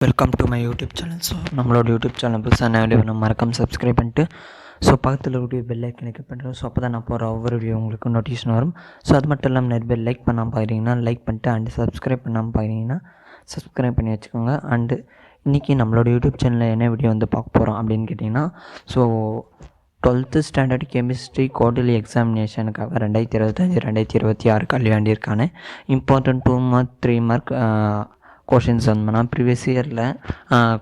Welcome to my YouTube channel. So நம்மளோட YouTube channel புதுசாக video நம்ம மறக்காம சப்ஸ்கிரைப் பண்ணிட்டு பக்கத்தில் வீடியோ பெல் ஐக்கன் கிளிக் பண்ணுறோம். அப்போ தான் நான் போகிற ஒவ்வொரு வீடியோ உங்களுக்கு நோட்டிஃபிகேஷன் வரும். அது மட்டும் இல்லாமல் நிறைய பேர் லைக் பண்ணாமல் பார்க்குறீங்கன்னா லைக் பண்ணிட்டு அண்டு சப்ஸ்கிரைப் பண்ணாமல் பார்க்குறீங்கன்னா சப்ஸ்கிரைப் பண்ணி வச்சுக்கோங்க. அண்டு இன்றைக்கி நம்மளோட யூடியூப் சேனலில் என்ன வீடியோ பார்க்க போகிறோம் அப்படின்னு கேட்டிங்கன்னா 12th ஸ்டாண்டர்ட் கெமிஸ்ட்ரி குவார்டர்லி எக்ஸாமினேஷனுக்காக 2025-2026 கல்வியாண்டிற்கான important 2 mark 3 mark questions previous இயரில்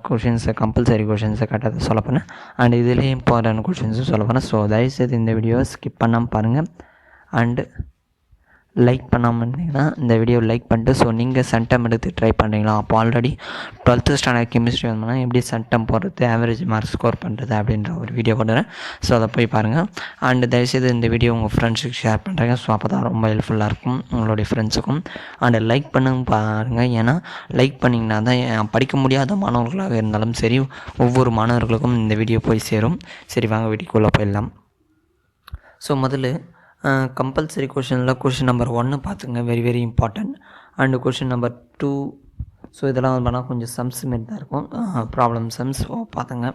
கொஷின்ஸை கம்பல்சரி கொஷின்ஸை கரெக்டாக சொல்ல போனேன். அண்ட் இதுலேயே இம்பார்ட்டன்ட் கொஷின்ஸும் சொல்ல போனேன். தயவுசெய்து இந்த வீடியோவை ஸ்கிப் பண்ணாமல் பாருங்கள். அண்டு லைக் பண்ணாமல் இருந்தீங்கன்னா இந்த வீடியோ லைக் பண்ணிட்டு நீங்கள் சென்டம் எடுத்து ட்ரை பண்ணுறீங்களா? அப்போ ஆல்ரெடி 12th ஸ்டாண்டர்ட் கெமிஸ்ட்ரி எப்படி சென்டம் போடுறது, ஆவரேஜ் மார்க் ஸ்கோர் பண்ணுறது அப்படின்ற ஒரு வீடியோ கொண்டுறேன். அதை போய் பாருங்கள். அண்டு தயவுசெய்து இந்த வீடியோ உங்கள் ஃப்ரெண்ட்ஸுக்கு ஷேர் பண்ணுறேங்க. அப்போ தான் ரொம்ப ஹெல்ப்ஃபுல்லாக இருக்கும் உங்களுடைய ஃப்ரெண்ட்ஸுக்கும். அண்டு லைக் பண்ணுங்க பாருங்கள். ஏன்னா லைக் பண்ணிங்கன்னா தான் படிக்க முடியாத மாணவர்களாக இருந்தாலும் சரி ஒவ்வொரு மாணவர்களுக்கும் இந்த வீடியோ போய் சேரும். சரி, வாங்க வீடியோக்குள்ளே போயிடலாம். முதல்ல கம்பல்சரி கொஷினில் கொஷின் நம்பர் 1 பார்த்துங்க, very very important. And question number 2 இதெல்லாம் பண்ணால் கொஞ்சம் சம்ஸ் மாரி தான் இருக்கும், ப்ராப்ளம் சம்ஸ். பார்த்துங்க.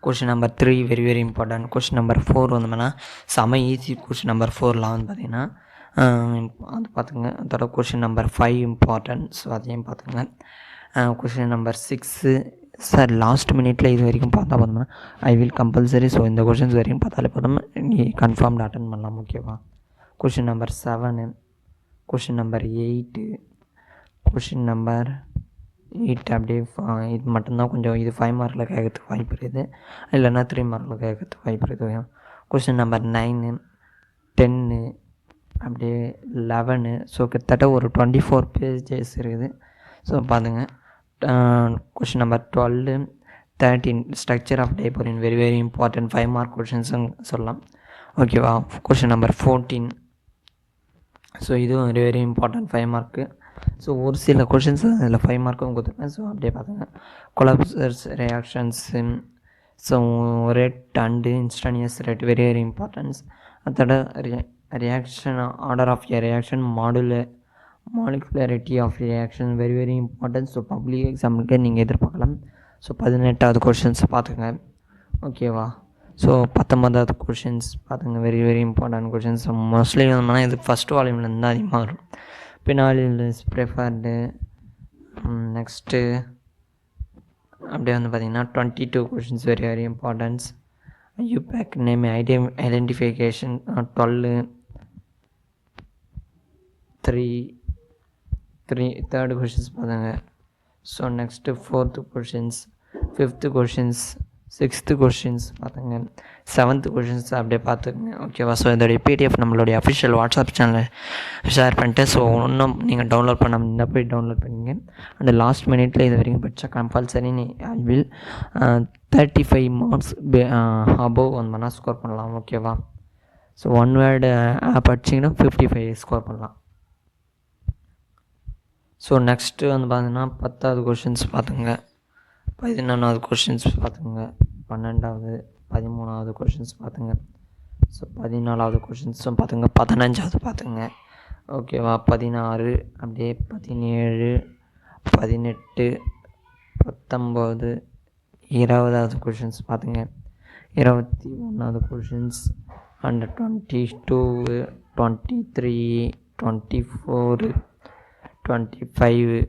Question number 3 very very important. Question number 4 செம ஈஸி. கொஷின் நம்பர் 4 பார்த்திங்கன்னா அது பார்த்துங்க. அதோட கொஷின் நம்பர் 5 இம்பார்ட்டன்ட். அதையும் பார்த்துங்க. கொஷின் நம்பர் 6 சார் லாஸ்ட் மினிட்ல இது வரைக்கும் பார்த்தா போதுமா? ஐ வில் கம்பல்சரி. இந்த கொஷின்ஸ் வரைக்கும் பார்த்தாலே போதும், நீ கன்ஃபார்ம்டு அட்டன் பண்ணலாம். ஓகேவா? Question number 7, question number 8, question number 8 அப்படியே இது மட்டும்தான் கொஞ்சம் இது 5 மார்க்கில் கேட்கறதுக்கு வாய்ப்பு இருக்குது, இல்லைன்னா 3 மார்க்கில் கேட்கறதுக்கு வாய்ப்பு இருக்குது. கொஷின் நம்பர் 9, 10 அப்படியே 11. கிட்டத்தட்ட ஒரு 24 பேஜஸ் இருக்குது. பாருங்க. Question number 12, 13 structure of diborane very very important 5 mark கொஷின்ஸும் சொல்லலாம். ஓகேவா? Question number 14. இதுவும் வெரி வெரி இம்பார்ட்டன்ட் 5 மார்க்கு. ஒரு சில கொஷின்ஸ் அதில் 5 மார்க்கும் கொடுத்துருக்கேன். அப்படியே பார்த்துங்க. கொலாப்சர்ஸ் reactions, rate and instantaneous rate very very importance. அதோட reaction order of a reaction molecularity of reaction very very importance. Public எக்ஸாமுக்கு நீங்கள் எதிர்பார்க்கலாம். 18வது கொஷின்ஸ் பார்த்துங்க. ஓகேவா? 19வது கொஷின்ஸ் பார்த்துங்க, very very important questions. Mostly இது ஃபஸ்ட் வால்யூம்லேருந்து தான் அதிகமாக வரும். பினாலில் இஸ் ப்ரிஃபர்டு. நெக்ஸ்ட்டு அப்படியே பார்த்திங்கன்னா 22 questions very very importance. IUPAC name identification 12. 3rd questions பார்த்துங்க. Next 4th questions, 5th questions, 6th questions பார்த்துங்க, 7th கொஷின்ஸ் அப்படியே பார்த்துக்குங்க. ஓகேவா? இதோடைய பிடிஎஃப் நம்மளுடைய அஃபிஷியல் வாட்ஸ்அப் சேனலில் ஷேர் பண்ணிட்டு இன்னும் நீங்கள் டவுன்லோட் பண்ணாமல் போய் டவுன்லோட் பண்ணிங்க. அண்ட் லாஸ்ட் மினிட்ல இது வரைக்கும் படித்தா compulsory I will 35 marks above score பண்ணலாம். ஓகேவா? 1 வேர்டு படிச்சிங்கன்னா 55 ஸ்கோர் பண்ணலாம். நெக்ஸ்ட்டு பார்த்தீங்கன்னா 10வது கொஷின்ஸ் பார்த்துங்க, 11வது கொஷின்ஸ் பார்த்துங்க, 12வது 13வது கொஷின்ஸ் பார்த்துங்க, 14வது கொஷின்ஸும் பார்த்துங்க, 15வது பார்த்துங்க. ஓகேவா? 16 அப்படியே 17, 18, 19, 20வது கொஷின்ஸ் பார்த்துங்க, 21வது கொஷின்ஸ் அண்ட் 22, 23, 24, 25.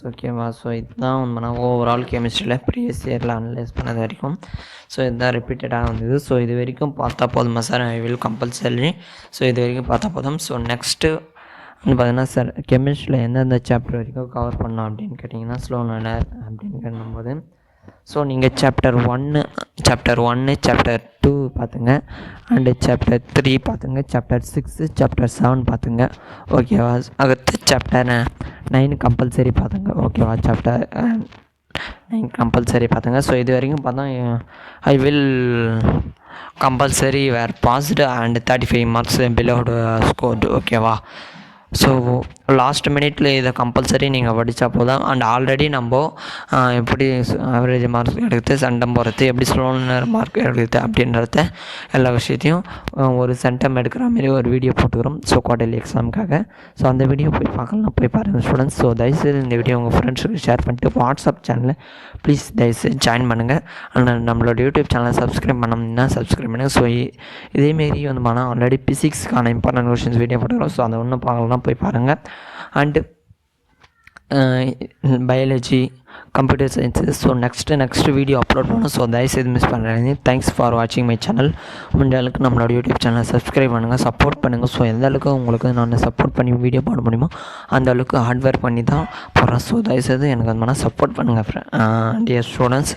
ஓகேவா? இதுதான் ஓவரால் கெமிஸ்ட்ரியில் ப்ரீவியஸ் இயரில் அனலைஸ் பண்ணது வரைக்கும். இதுதான் ரிப்பீட்டடாக வந்தது. இது வரைக்கும் பார்த்தா போதுமா சார்? I will compulsory. இது வரைக்கும் பார்த்தா போதும். நெக்ஸ்ட்டு பார்த்தீங்கன்னா சார் கெமிஸ்ட்ரியில் எந்தெந்த சாப்டர் வரைக்கும் கவர் பண்ணோம் அப்படின்னு கேட்டிங்கன்னா ஸ்லோ லேர்னர் அப்படின்னு கேட்கும்போது நீங்கள் சாப்டர் 1, சாப்டர் 2 பார்த்துங்க, அண்டு சாப்டர் 3 பார்த்துங்க, சாப்டர் 6, சாப்டர் 7 பார்த்துங்க. ஓகேவா? அடுத்து சாப்டர் 9 கம்பல்சரி பார்த்துங்க. ஓகேவா? சாப்டர் 9 கம்பல்சரி பார்த்துங்க. இது வரைக்கும் பார்த்தா I will compulsory where passed and 35 marks below scored. ஓகேவா? லாஸ்ட் மினிட்ல இதை கம்பல்சரி நீங்கள் படித்தா போதும். அண்ட் ஆல்ரெடி நம்ம எப்படி ஆவரேஜ் மார்க் எடுத்து சென்டம் போகிறது, எப்படி ஸ்லோன மார்க் எடுத்து அப்படின்றத எல்லா விஷயத்தையும் ஒரு சென்டம் எடுக்கிற மாதிரி ஒரு வீடியோ போட்டுக்கிறோம். ஸோ குவார்டர்லி எக்ஸாமுக்காக. ஸோ அந்த வீடியோ போய் பார்க்கலாம், போய் பாருங்கள் ஸ்டூடெண்ட்ஸ். ஸோ தயவுசெய்து இந்த வீடியோ உங்கள் ஃப்ரெண்ட்ஸுக்கு ஷேர் பண்ணிட்டு வாட்ஸ்அப் சேனலில் ப்ளீஸ் தயவுசெய்து ஜாயின் பண்ணுங்கள். அண்ட் நம்மளோட யூடியூப் சேனலை சப்ஸ்கிரைப் பண்ணோம்னா சப்ஸ்கிரைப் பண்ணுங்கள். ஸோ இதேமாரி வந்து ஆல்ரெடி பிசிக்ஸ்க்கான இம்பார்ட்டன்ட் கொஷின்ஸ் வீடியோ போட்டுக்கிறோம். ஸோ அதை ஒன்றும் பார்க்கலாம், போய் பாருங்கள். And biology, computer science. So next video upload பண்ணணும். ஸோ தயவுசெய்து மிஸ் பண்ணுறாங்க. தேங்க்ஸ் ஃபார் வாட்சிங் மை சேனல். முடிஞ்ச அளவுக்கு நம்மளோட யூடியூப் சேனலை சப்ஸ்கிரைப் பண்ணுங்கள், சப்போர்ட் பண்ணுங்கள். ஸோ எந்த அளவுக்கு உங்களுக்கு நான் சப்போர்ட் பண்ணி வீடியோ போட முடியுமோ அந்த அளவுக்கு ஹார்ட் ஒர்க் பண்ணி தான் போகிறேன். ஸோ தயவுசெய்து எனக்கு சப்போர்ட் பண்ணுங்கள் டியர் ஸ்டூடெண்ட்ஸ்.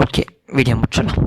ஓகே, வீடியோ முடிச்சிடலாம்.